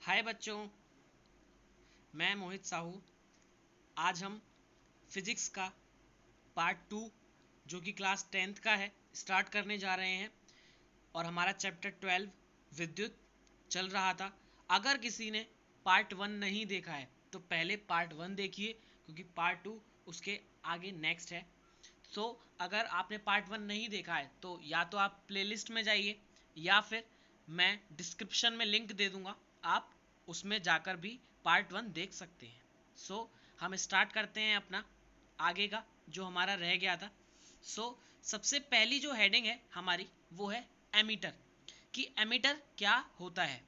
हाय बच्चों, मैं मोहित साहू। आज हम फिजिक्स का पार्ट 2 जो कि क्लास 10th का है स्टार्ट करने जा रहे हैं। और हमारा चैप्टर 12 विद्युत चल रहा था। अगर किसी ने पार्ट 1 नहीं देखा है तो पहले पार्ट 1 देखिए, क्योंकि पार्ट 2 उसके आगे नेक्स्ट है। सो अगर आपने पार्ट 1 नहीं देखा है तो या तो आप प्लेलिस्ट में जाइए या फिर मैं डिस्क्रिप्शन में लिंक दे दूंगा, आप उसमें जाकर भी पार्ट 1 देख सकते हैं। हम स्टार्ट करते हैं अपना आगे का जो हमारा रह गया था। सबसे पहली जो हेडिंग है हमारी वो है एमीटर, कि एमीटर क्या होता है।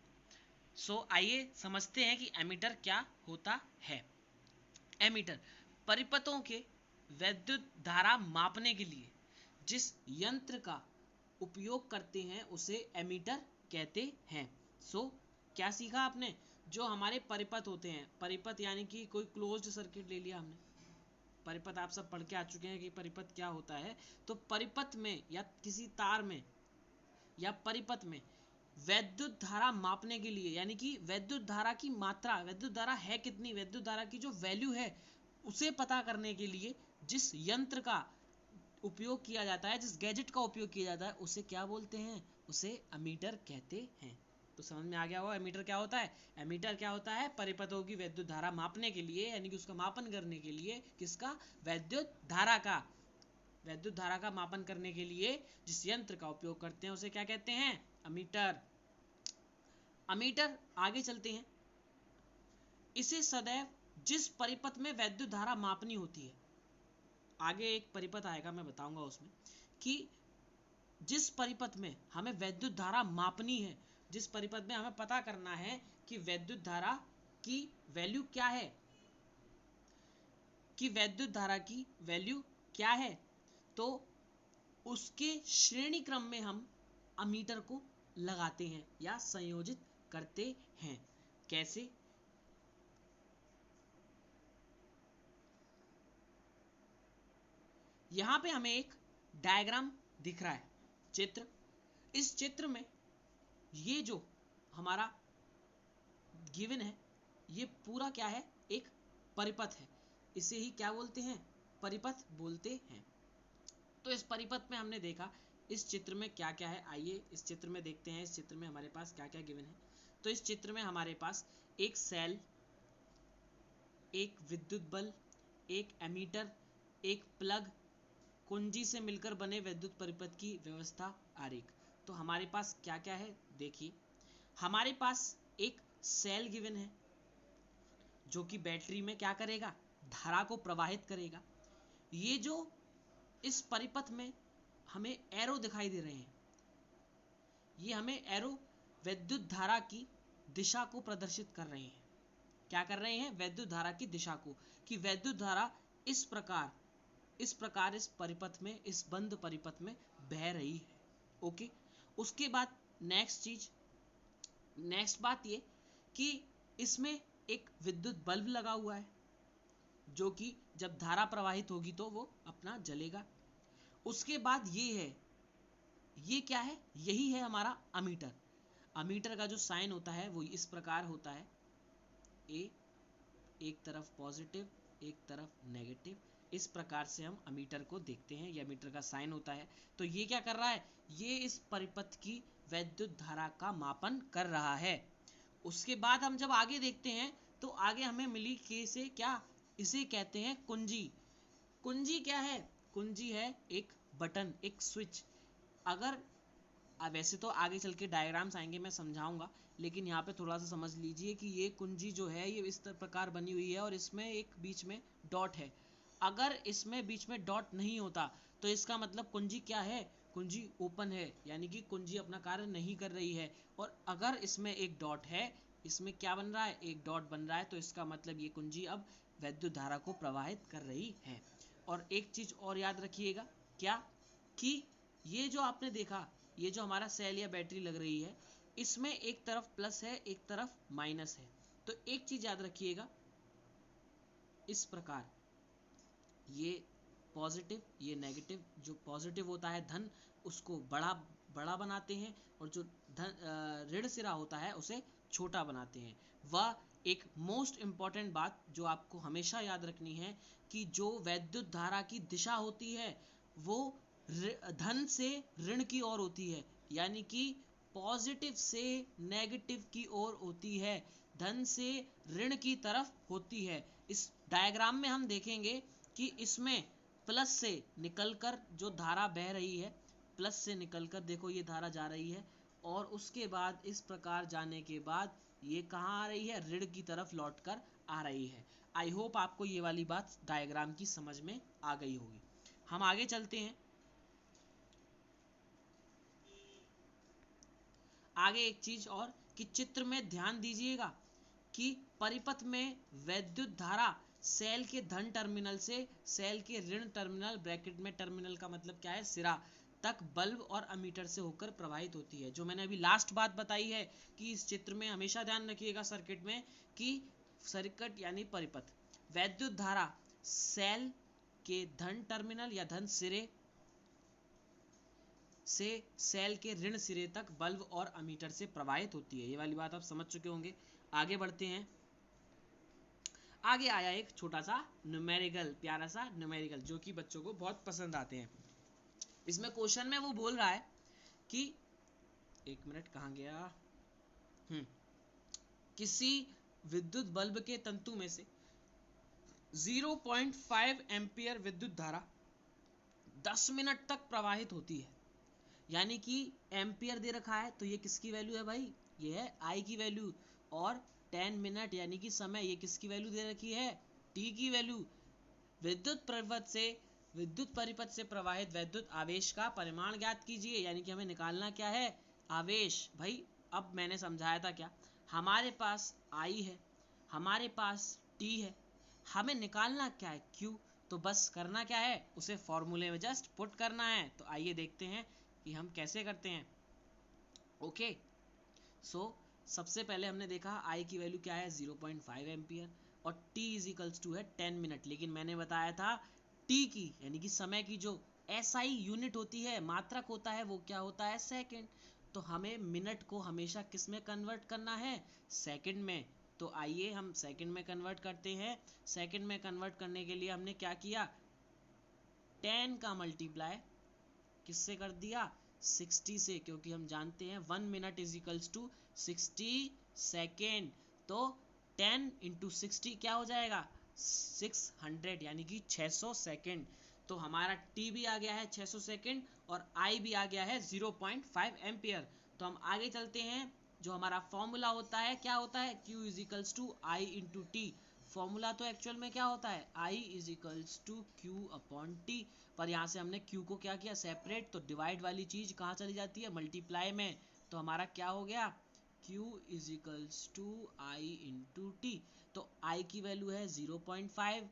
आइए समझते हैं कि एमीटर क्या होता है। एमीटर परिपथों के वैद्युत धारा मापने के लिए जिस यंत्र का उपयोग करते हैं उसे एमीटर कहते हैं। क्या सीखा आपने? जो हमारे परिपथ होते हैं, परिपथ यानी कि कोई क्लोज्ड सर्किट ले लिया हमने। परिपथ आप सब पढ़ के आ चुके हैं कि परिपथ क्या होता है। तो परिपथ में या किसी तार में या परिपथ में वैद्युत धारा मापने के लिए, यानी कि वैद्युत धारा की मात्रा, वैद्युत धारा है कितनी, वैद्युत धारा की जो वैल्यू है उसे पता करने के लिए जिस यंत्र का उपयोग किया जाता है, जिस गैजेट का उपयोग किया जाता है, उसे क्या बोलते हैं? उसे एमीटर कहते हैं। तो समझ में आ गया होगा एमीटर क्या होता है। एमीटर क्या होता है? परिपथों की वैद्युत धारा मापने के लिए, यानी कि उसका मापन करने के लिए, किसका? वैद्युत धारा का मापन करने के लिए जिस यंत्र का उपयोग करते हैं उसे क्या कहते हैं? एमीटर। एमीटर आगे चलते हैं। इसे सदैव जिस परिपथ में वैद्युत धारा मापनी होती है, आगे एक परिपथ आएगा मैं बताऊंगा उसमें, कि जिस परिपथ में हमें वैद्युत धारा मापनी है, जिस परिपथ में हमें पता करना है कि वैद्युत धारा की वैल्यू क्या है, कि वैद्युत धारा की वैल्यू क्या है, तो उसके श्रेणी क्रम में हम एमीटर को लगाते हैं या संयोजित करते हैं। कैसे? यहां पे हमें एक डायग्राम दिख रहा है, चित्र। इस चित्र में ये जो हमारा गिवन है, ये पूरा क्या है? एक परिपथ है। इसे ही क्या बोलते हैं? परिपथ बोलते हैं। तो इस परिपथ में हमने देखा इस चित्र में क्या क्या है। आइए इस चित्र में देखते हैं, इस चित्र में हमारे पास क्या क्या गिवन है। तो इस चित्र में हमारे पास एक सेल, एक विद्युत बल्ब, एक एमीटर, एक प्लग, कुंजी से मिलकर बने विद्युत परिपथ की व्यवस्था, आरेख। तो हमारे पास क्या क्या है देखिए। हमारे पास एक सेल गिवन है जो कि बैटरी में क्या करेगा? धारा को प्रवाहित करेगा। ये जो इस परिपथ में हमें एरो दिखाई दे रहे हैं, ये हमें एरो वैद्युत धारा की दिशा को प्रदर्शित कर रहे हैं। क्या कर रहे हैं? वैद्युत धारा की दिशा को, कि वैद्युत धारा इस प्रकार इस परिपथ में, इस बंद परिपथ में बह रही है। ओके। उसके बाद नेक्स्ट बात ये कि इसमें एक विद्युत बल्ब लगा हुआ है जो कि जब धारा प्रवाहित होगी तो वो अपना जलेगा। उसके बाद ये क्या है? यही है हमारा अमीटर। अमीटर का जो साइन होता है वो इस प्रकार होता है, ए, एक तरफ पॉजिटिव एक तरफ नेगेटिव। इस प्रकार से हम अमीटर को देखते हैं, ये अमीटर का साइन होता है। तो ये क्या कर रहा है? ये इस परिपथ की वैद्युत धारा का मापन कर रहा है। उसके बाद हम जब आगे देखते हैं तो आगे हमें मिली के से क्या? इसे कहते हैं कुंजी। कुंजी क्या है? कुंजी है एक बटन, एक स्विच। अगर वैसे तो आगे चल के डायग्राम्स आएंगे, मैं समझाऊंगा, लेकिन यहाँ पे थोड़ा सा समझ लीजिए कि ये कुंजी जो है ये इस प्रकार बनी हुई है और इसमें एक बीच में डॉट है। अगर इसमें बीच में डॉट नहीं होता तो इसका मतलब कुंजी क्या है? कुंजी ओपन है, यानी कि कुंजी अपना कार्य नहीं कर रही है। और अगर इसमें एक डॉट है, इसमें क्या बन रहा है? एक डॉट बन रहा है, तो इसका मतलब ये कुंजी अब वैद्युत धारा को प्रवाहित कर रही है। और एक चीज और याद रखिएगा, क्या? कि ये जो आपने देखा, ये जो हमारा सेल या बैटरी लग रही है, इसमें एक तरफ प्लस है एक तरफ माइनस है। तो एक चीज याद रखिएगा, इस प्रकार ये पॉजिटिव ये नेगेटिव, जो पॉजिटिव होता है धन, उसको बड़ा बड़ा बनाते हैं, और जो धन ऋण सिरा होता है उसे छोटा बनाते हैं। वह एक मोस्ट इम्पॉर्टेंट बात जो आपको हमेशा याद रखनी है कि जो वैद्युत धारा की दिशा होती है वो धन से ऋण की ओर होती है, यानी कि पॉजिटिव से नेगेटिव की ओर होती है, धन से ऋण की तरफ होती है। इस डायग्राम में हम देखेंगे कि इसमें प्लस से निकलकर जो धारा बह रही है, प्लस से निकलकर देखो ये धारा जा रही है, और उसके बाद इस प्रकार जाने के बाद ये कहाँ आ रही है, ऋण की तरफ लौटकर आ रही है। आई होप आपको ये वाली बात डायग्राम की समझ में आ गई होगी। हम आगे चलते हैं। आगे एक चीज और कि चित्र में ध्यान दीजिएगा कि परिपथ में वैद्युत धारा सेल के धन टर्मिनल से सेल के ऋण टर्मिनल, ब्रैकेट में टर्मिनल का मतलब क्या है, सिरा तक बल्ब और अमीटर से होकर प्रवाहित होती है। जो मैंने अभी लास्ट बात बताई है कि इस चित्र में हमेशा ध्यान रखिएगा सर्किट में कि सर्किट यानी परिपथ, वैद्युत धारा सेल के धन टर्मिनल या धन सिरे से सेल के ऋण सिरे तक बल्ब और अमीटर से प्रवाहित होती है। ये वाली बात आप समझ चुके होंगे। आगे बढ़ते हैं। आगे आया एक छोटा सा न्यूमेरिकल, प्यारा सा न्यूमेरिकल जो कि बच्चों को बहुत पसंद आते हैं। इसमें क्वेश्चन में वो बोल रहा है कि एक मिनट कहाँ गया, किसी विद्युत बल्ब के तंतु में से 0.5 एम्पियर विद्युत धारा 10 मिनट तक प्रवाहित होती है। यानी कि एम्पियर दे रखा है तो ये किसकी वैल्यू है भाई, ये है आई की वैल्यू, और 10 मिनट यानी कि समय, ये किसकी वैल्यू दे रखी है, टी की वैल्यू। विद्युत परिपथ से प्रवाहित वैद्युत आवेश का परिमाण ज्ञात कीजिए, यानी कि हमें निकालना क्या है, आवेश। भाई अब मैंने समझाया था क्या, हमारे पास आई है, हमारे पास टी है, हमें निकालना क्या है, क्यू। तो बस करना क्या है, उसे फॉर्मूले में जस्ट पुट करना है। तो आइए देखते हैं कि हम कैसे करते हैं। ओके, सो सबसे पहले हमने देखा आई की वैल्यू क्या है, 0.5 एम्पियर, और t इज इक्वल्स टू है 10 मिनट। लेकिन मैंने बताया था t की यानी कि समय की जो SI यूनिट होती है, मात्रक होता है, वो क्या होता है, सेकंड। तो हमें मिनट को हमेशा किस में कन्वर्ट करना है, सेकंड में। तो आइए हम सेकंड में कन्वर्ट करते हैं। सेकंड में कन्वर्ट करने के लिए हमने क्या किया, 10 का मल्टीप्लाई किससे कर दिया, 60 से, क्योंकि हम जानते हैं 1 minute is equals to 60 second. तो 10 इंटू 60 क्या हो जाएगा, 600, यानी कि 600 सेकेंड। तो हमारा टी भी आ गया है 600 सेकेंड, और आई भी आ गया है 0.5 एम्पियर। तो हम आगे चलते हैं। जो हमारा फॉर्मूला होता है क्या होता है, Q is equals to I into T. Formula तो एक्चुअल में क्या होता है, I is equals to Q upon T, पर यहाँ से हमने Q को क्या किया, सेपरेट। तो डिवाइड वाली चीज कहाँ चली जाती है, मल्टीप्लाई में। तो हमारा क्या हो गया, Q is equals to I into T. तो I की वैल्यू है 0.5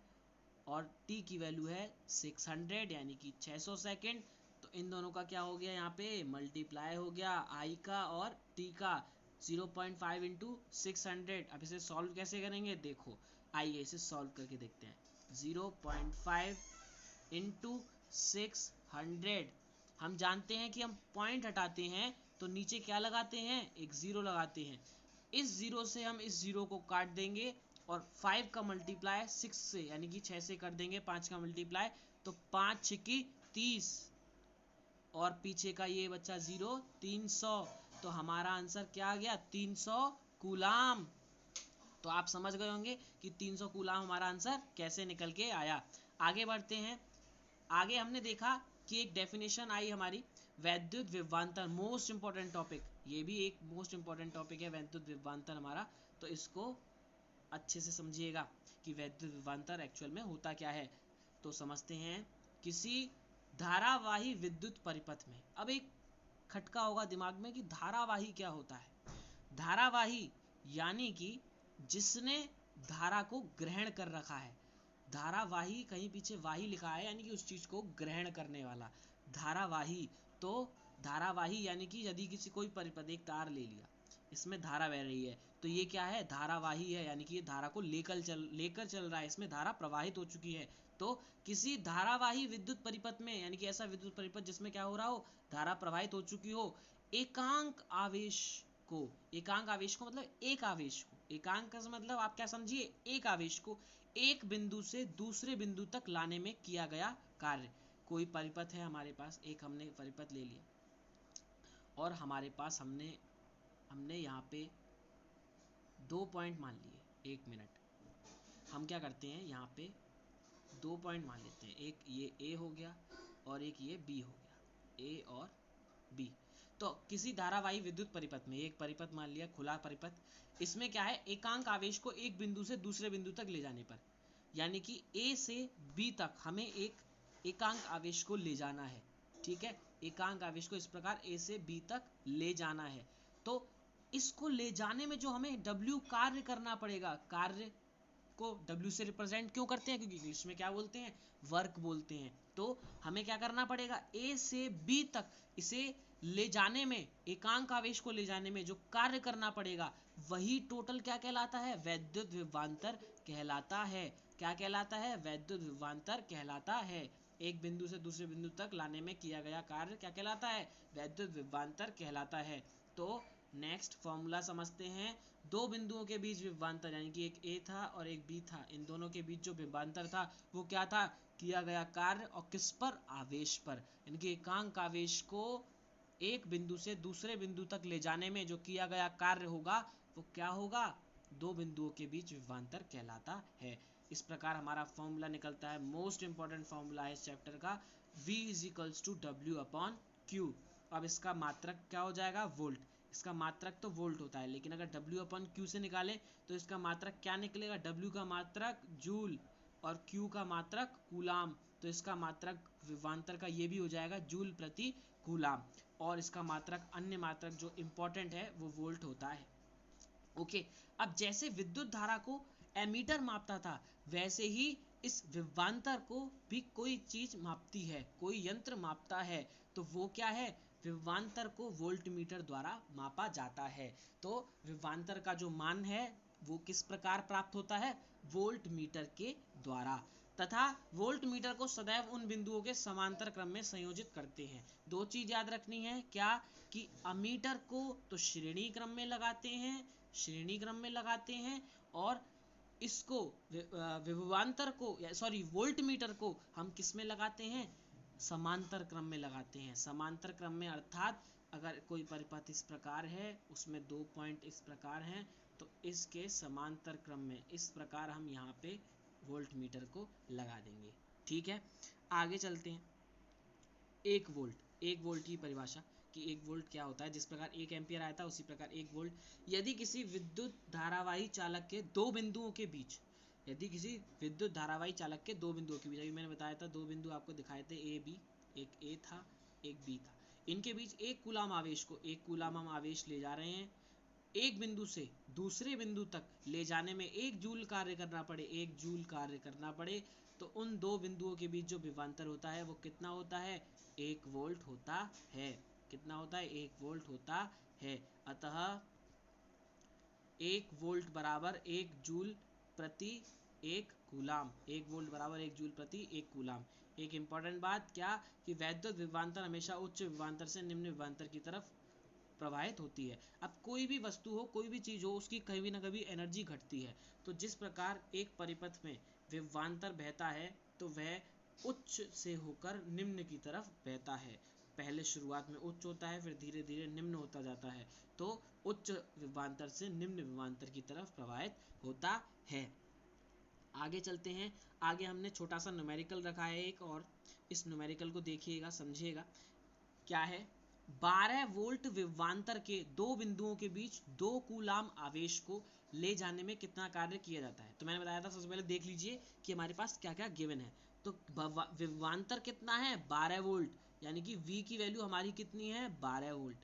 और T की वैल्यू है 600 यानी कि 600 सेकेंड। तो इन दोनों का क्या हो गया, यहाँ पे मल्टीप्लाई हो गया I का और T का, 0.5 इंटू 600। अब इसे सॉल्व कैसे करेंगे, देखो आइए इसे सॉल्व करके देखते हैं। 0.5 इंटू 600, हम जानते हैं कि हम पॉइंट हटाते हैं तो नीचे क्या लगाते हैं, एक जीरो लगाते हैं। इस जीरो से हम इस जीरो को काट देंगे, और 5 का मल्टीप्लाई 6 से यानी कि 6 से कर देंगे 5 का मल्टीप्लाई, तो 5 छिकी 30, और पीछे का ये बच्चा जीरो, 300। तो हमारा आंसर क्या आ गया, 300 कूलाम। तो आप समझ गए होंगे कि 300 कूलाम हमारा आंसर कैसे निकल के आया। आगे बढ़ते हैं। आगे हमने देखा कि एक डेफिनेशन आई हमारी, वैद्युत विभवांतर, मोस्ट इंपॉर्टेंट टॉपिक, ये भी एक मोस्ट इंपॉर्टेंट टॉपिक है वैद्युत विभवांतर हमारा। तो इसको अच्छे से समझिएगा कि वैद्युत विभवांतर एक्चुअल में होता क्या है। तो समझते हैं। किसी धारावाही विद्युत परिपथ में, अब एक खटका होगा दिमाग में कि धारावाही क्या होता है। धारावाही यानी कि जिसने धारा को ग्रहण कर रखा है। धारावाही, कहीं पीछे वाही लिखा है यानी कि उस चीज को ग्रहण करने वाला, धारावाही। तो धारावाही यानी कि यदि किसी कोई परिपथ, एक तार ले लिया, इसमें धारा बह रही है, तो ये क्या है, धारावाही है, यानी कि ये धारा को लेकर चल रहा है, इसमें धारा प्रवाहित हो चुकी है। तो किसी धारावाही विद्युत परिपथ में, यानी कि ऐसा विद्युत परिपथ जिसमें क्या हो रहा हो, धारा प्रवाहित हो चुकी हो, एकांक आवेश को, एकांक आवेश को मतलब एक आवेश को, एकांक का मतलब आप क्या समझिए, एक आवेश को एक बिंदु से दूसरे बिंदु तक लाने में किया गया कार्य। कोई परिपथ है हमारे पास, एक हमने परिपथ ले लिया और हमारे पास हमने यहाँ पे 2 पॉइंट मान लिए। 1 मिनट, हम क्या करते हैं यहाँ पे 2 पॉइंट मान लेते हैं, एक ये A हो गया और एक ये B हो गया, A और B। तो किसी धारावाही विद्युत परिपथ में, एक परिपथ मान लिया खुला परिपथ, इसमें क्या है, एकांक आवेश को एक बिंदु से दूसरे बिंदु तक ले जाने पर, यानी कि A से B तक हमें एक एकांक आवेश को ले जाना है, ठीक है, एकांक आवेश को इस प्रकार A से B तक ले जाना है। तो इसको ले जाने में जो हमें W कार्य करना पड़ेगा, कार्य को W से रिप्रेजेंट क्यों करते हैं, क्योंकि इंग्लिश में क्या बोलते हैं, वर्क बोलते हैं। तो हमें क्या करना पड़ेगा, A से B तक इसे ले जाने में, एकांक आवेश को ले जाने में जो कार्य करना पड़ेगा, वही टोटल क्या कहलाता है, वैद्युत विभवांतर कहलाता है। क्या कहलाता है, वैद्युत विभवांतर कहलाता है। एक बिंदु से दूसरे बिंदु तक लाने में किया गया कार्य क्या कहलाता है, वैद्युत विभवांतर कहलाता है। तो नेक्स्ट फॉर्मूला समझते हैं। दो बिंदुओं के बीच विभवांतर, यानी कि एक A था और एक B था, इन दोनों के बीच जो विभवांतर था वो क्या था, किया गया कार्य, और किस पर, आवेश पर, यानी कि एकांक आवेश को एक बिंदु से दूसरे बिंदु तक ले जाने में जो किया गया कार्य होगा वो क्या होगा, दो बिंदुओं के बीच विभवांतर कहलाता है। इस प्रकार हमारा फॉर्मूला निकलता है, मोस्ट इंपॉर्टेंट फॉर्मूला है इस चैप्टर का, V = W/Q। अब इसका मात्रक क्या हो जाएगा, वोल्ट। इसका मात्रक तो वोल्ट होता है, लेकिन अगर W/Q से निकाले तो इसका मात्रक क्या निकलेगा, W का मात्रक जूल और Q का मात्रक कूलाम। तो इसका मात्रक विभवांतर का ये भी हो जाएगा जूल प्रति कूलाम, और इसका मात्रक, अन्य मात्रक जो इंपॉर्टेंट है वो वोल्ट होता है। ओके, अब जैसे विद्युत धारा को एमीटर मापता था, वैसे ही इस विभवांतर को भी कोई चीज मापती है, कोई यंत्र मापता है। तो वो क्या है, विभवांतर को वोल्टमीटर द्वारा मापा जाता है। तो विभवांतर का जो मान है वो किस प्रकार प्राप्त होता है, वोल्टमीटर के द्वारा। तथा वोल्टमीटर को सदैव उन बिंदुओं के समांतर क्रम में संयोजित करते हैं। दो चीज याद रखनी है, क्या कि अमीटर को तो श्रेणी क्रम में लगाते हैं, श्रेणी क्रम में लगाते हैं, और इसको विभवांतर को, सॉरी वोल्टमीटर को हम किस में लगाते हैं, समांतर क्रम में लगाते हैं। समांतर क्रम में अर्थात अगर कोई परिपथ इस प्रकार है, उसमें 2 पॉइंट इस प्रकार हैं, तो इसके समांतर क्रम में इस प्रकार हम यहाँ पे वोल्टमीटर को लगा देंगे। ठीक है, आगे चलते हैं। 1 वोल्ट, 1 वोल्ट की परिभाषा कि 1 वोल्ट क्या होता है। जिस प्रकार 1 एम्पियर आया था उसी प्रकार 1 वोल्ट, यदि किसी विद्युत धारावाही चालक के दो बिंदुओं के बीच, यदि किसी विद्युत धारावाही चालक के दो बिंदुओं के बीच, अभी मैंने बताया था दो बिंदु आपको दिखाए थे, ए बी, एक ए था एक बी था, इनके बीच एक कूलाम आवेश को, एक कूलाम हम आवेश ले जा रहे हैं, एक बिंदु से दूसरे बिंदु तक ले जाने में 1 जूल कार्य करना पड़े, 1 जूल कार्य करना पड़े, तो उन दो बिंदुओं के बीच जो विभवांतर होता है वो कितना होता है, 1 वोल्ट होता है। कितना होता है, 1 वोल्ट होता है। अतः 1 वोल्ट बराबर 1 जूल प्रति 1 कूलाम, 1 वोल्ट बराबर 1 जूल प्रति 1 कूलाम। एक इंपॉर्टेंट बात क्या, कि वैद्युत विभवांतर हमेशा उच्च विभवांतर से निम्न विभवांतर की तरफ प्रवाहित होती है। अब कोई भी वस्तु हो, कोई भी चीज हो, उसकी कभी ना कभी एनर्जी घटती है। तो जिस प्रकार एक परिपथ में विभवांतर बहता है तो वह उच्च से होकर निम्न की तरफ बहता है। पहले शुरुआत में उच्च होता है, फिर धीरे धीरे निम्न होता जाता है। तो उच्च विभवांतर से निम्न विभवांतर की तरफ प्रवाहित होता है। आगे चलते हैं। आगे हमने छोटा सा न्यूमेरिकल रखा है एक, और इस न्यूमेरिकल को देखिएगा, समझिएगा। क्या है, 12 वोल्ट विभवांतर के दो बिंदुओं के बीच 2 कूलाम आवेश को ले जाने में कितना कार्य किया जाता है। तो मैंने बताया था, सबसे पहले देख लीजिए कि हमारे पास क्या क्या गिवन है। तो विभवांतर कितना है, 12 वोल्ट, यानी कि V की वैल्यू हमारी कितनी है, 12 वोल्ट।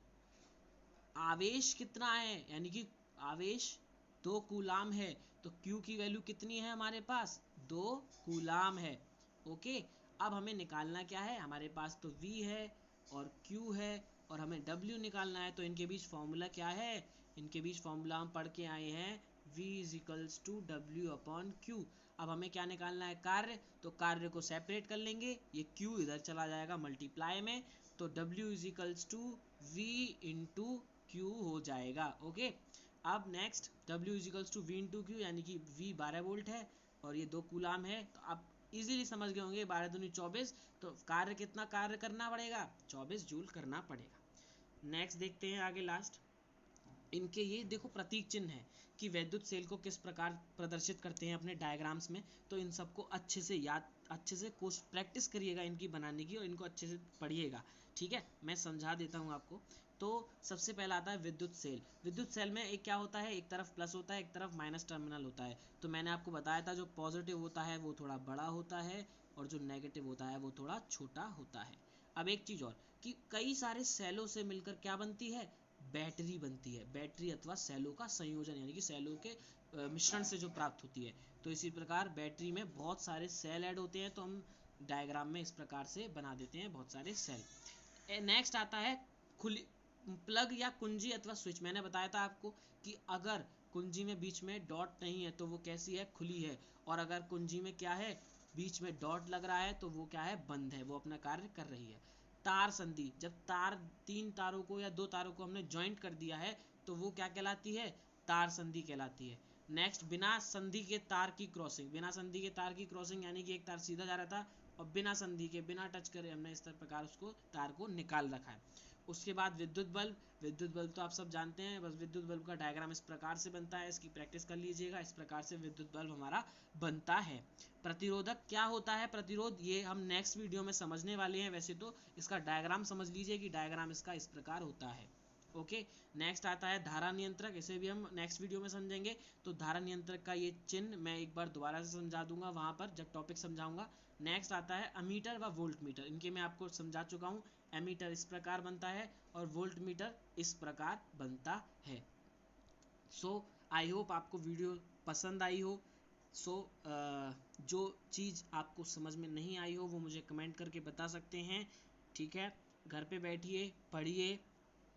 आवेश कितना है, यानी कि आवेश 2 कूलाम है, तो Q की वैल्यू कितनी है हमारे पास, 2 कूलाम है। ओके, अब हमें निकालना क्या है, हमारे पास तो V है और Q है, और हमें W निकालना है। तो इनके बीच फॉर्मूला क्या है, इनके बीच फॉर्मूला हम पढ़ के आए हैं, V = W/Q। अब हमें क्या निकालना है, कार्य। तो कार्य को सेपरेट कर लेंगे, ये Q इधर चला जाएगा मल्टीप्लाई में, तो W = V × Q हो जाएगा। ओके, अब next W equals to V into Q, यानी कि V 12 वोल्ट है और ये 2 कूलाम है। तो आप इजीली समझ गए होंगे 12 दूनी 24, तो कार्य कितना कार्य करना पड़ेगा, 24 जूल करना पड़ेगा। नेक्स्ट देखते हैं आगे लास्ट, इनके ये देखो प्रतीक चिन्ह है कि वैद्युत सेल को किस प्रकार प्रदर्शित करते हैं अपने डायग्राम्स में। तो इन सबको अच्छे से याद, अच्छे से कोर्स प्रैक्टिस करिएगा इनकी बनाने की और इनको अच्छे से पढ़िएगा। ठीक है, मैं समझा देता हूँ आपको। तो सबसे पहला आता है विद्युत सेल। विद्युत सेल में एक क्या होता है, एक तरफ प्लस होता है, एक तरफ माइनस टर्मिनल होता है। तो मैंने आपको बताया था जो पॉजिटिव होता है वो थोड़ा बड़ा होता है और जो नेगेटिव होता है वो थोड़ा छोटा होता है। अब एक चीज़ और कि कई सारे सेलों से मिलकर क्या बनती है, बैटरी बनती है। बैटरी अथवा सेलों का संयोजन, यानी कि सेलों के मिश्रण से जो प्राप्त होती है। तो इसी प्रकार बैटरी में बहुत सारे सेल ऐड होते हैं, तो हम डायग्राम में इस प्रकार से बना देते हैं बहुत सारे सेल। नेक्स्ट आता है खुली प्लग या कुंजी अथवा स्विच। मैंने बताया था आपको कि अगर कुंजी में बीच में डॉट नहीं है तो वो कैसी है, खुली है, और अगर कुंजी में क्या है, बीच में डॉट लग रहा है तो वो क्या है, बंद है, वो अपना कार्य कर रही है। तार संधि, जब तार 3 तारों को या 2 तारों को हमने ज्वाइंट कर दिया है तो वो क्या कहलाती है, तार संधि कहलाती है। नेक्स्ट बिना संधि के तार की क्रॉसिंग। बिना संधि के तार की क्रॉसिंग यानी कि एक तार सीधा जा रहा था और बिना संधि के, बिना टच करे हमने इस प्रकार उसको तार को निकाल रखा है। उसके बाद विद्युत बल्ब। विद्युत बल्ब तो आप सब जानते हैं, बस विद्युत बल्ब का डायग्राम इस प्रकार से बनता है, इसकी प्रैक्टिस कर लीजिएगा। इस प्रकार से विद्युत बल्ब हमारा बनता है। प्रतिरोधक क्या होता है, प्रतिरोध ये हम नेक्स्ट वीडियो में समझने वाले हैं। वैसे तो इसका डायग्राम समझ लीजिए कि डायग्राम इसका इस प्रकार होता है। ओके, नेक्स्ट आता है धारा नियंत्रक, इसे भी हम नेक्स्ट वीडियो में समझेंगे। तो धारा नियंत्रक का ये चिन्ह मैं एक बार दोबारा से समझा दूंगा वहां पर जब टॉपिक समझाऊंगा। नेक्स्ट आता है अमीटर व वोल्ट मीटर, इनके मैं आपको समझा चुका हूँ। एमीटर इस प्रकार बनता है और वोल्ट मीटर इस प्रकार बनता है। सो आई होप आपको वीडियो पसंद आई हो। सो जो चीज़ आपको समझ में नहीं आई हो वो मुझे कमेंट करके बता सकते हैं। ठीक है, घर पे बैठिए, पढ़िए,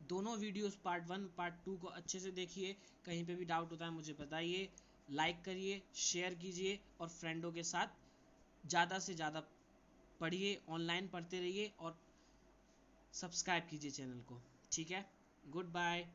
दोनों वीडियोस पार्ट 1 पार्ट 2 को अच्छे से देखिए। कहीं पे भी डाउट होता है मुझे बताइए। लाइक करिए, शेयर कीजिए और फ्रेंडों के साथ ज़्यादा से ज़्यादा पढ़िए, ऑनलाइन पढ़ते रहिए और सब्सक्राइब कीजिए चैनल को। ठीक है, गुड बाय।